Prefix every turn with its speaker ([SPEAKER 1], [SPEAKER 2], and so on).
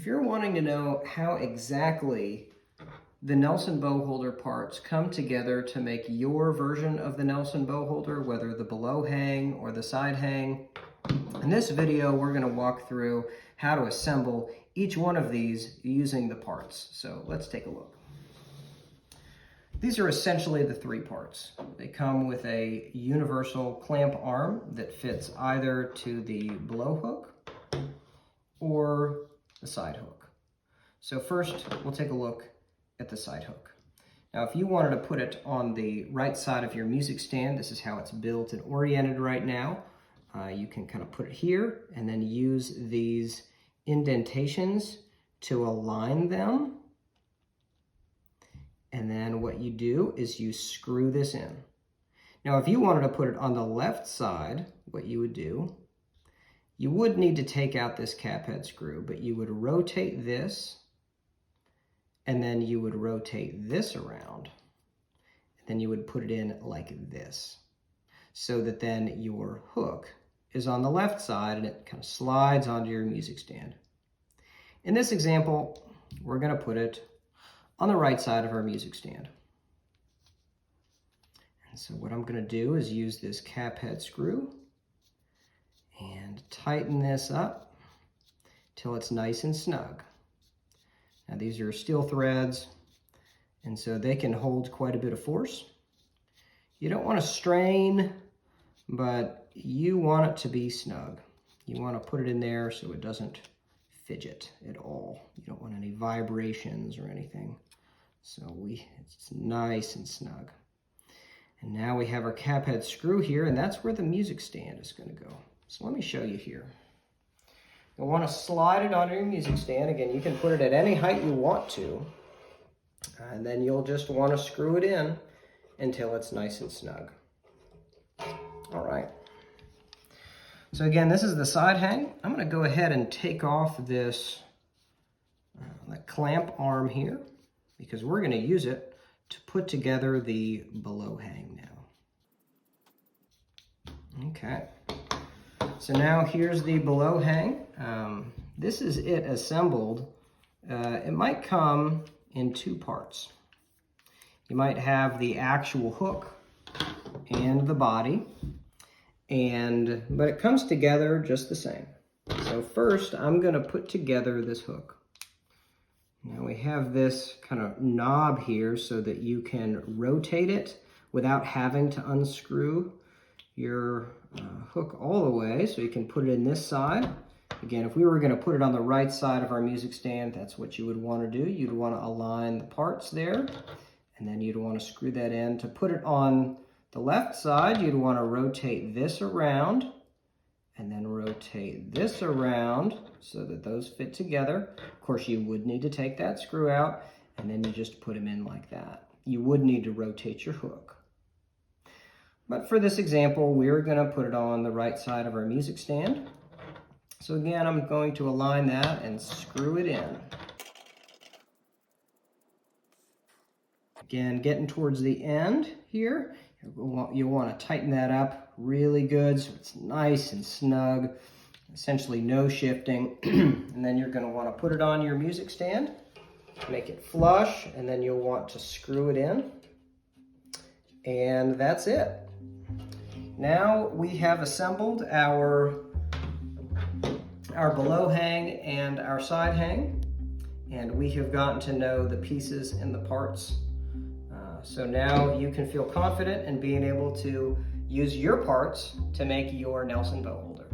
[SPEAKER 1] you're wanting to know how exactly the Nelson bow holder parts come together to make your version of the Nelson bow holder, whether the below hang or the side hang, in this video we're going to walk through how to assemble each one of these using the parts. So let's take a look. These are essentially the three parts. They come with a universal clamp arm that fits either to the blow hook or the side hook. So first we'll take a look at the side hook. Now if you wanted to put it on the right side of your music stand, this is how it's built and oriented right now. You can kind of put it here and then use these indentations to align them. And then what you do is you screw this in. Now if you wanted to put it on the left side, what you would do, you would need to take out this cap head screw, but you would rotate this, and then you would rotate this around, and then you would put it in like this, so that then your hook is on the left side and it kind of slides onto your music stand. In this example, we're going to put it on the right side of our music stand. And so what I'm going to do is use this cap head screw and tighten this up till it's nice and snug. Now these are steel threads, and so they can hold quite a bit of force. You don't want to strain, but you want it to be snug. You want to put it in there so it doesn't fidget at all. You don't want any vibrations or anything. So it's nice and snug. And now we have our cap head screw here, and that's where the music stand is going to go. So let me show you here. You'll want to slide it onto your music stand. Again, you can put it at any height you want to. And then you'll just want to screw it in until it's nice and snug. All right. So again, this is the side hang. I'm going to go ahead and take off this that clamp arm here, because we're going to use it to put together the below hang now. Okay. So now here's the below hang. This is it assembled. It might come in two parts. You might have the actual hook and the body, but it comes together just the same. So first I'm going to put together this hook. Now we have this kind of knob here so that you can rotate it without having to unscrew your hook all the way, so you can put it in this side. Again, if we were going to put it on the right side of our music stand, that's what you would want to do. You'd want to align the parts there, and then you'd want to screw that in. To put it on the left side, you'd want to rotate this around, and then rotate this around so that those fit together. Of course, you would need to take that screw out, and then you just put them in like that. You would need to rotate your hook. But for this example, we're going to put it on the right side of our music stand. So again, I'm going to align that and screw it in. Again, getting towards the end here, you'll want to tighten that up really good so it's nice and snug, essentially no shifting. And then you're going to want to put it on your music stand, make it flush, and then you'll want to screw it in. And that's it. Now we have assembled our below hang and our side hang, and we have gotten to know the pieces and the parts. So now you can feel confident in being able to use your parts to make your Nelson bow holder.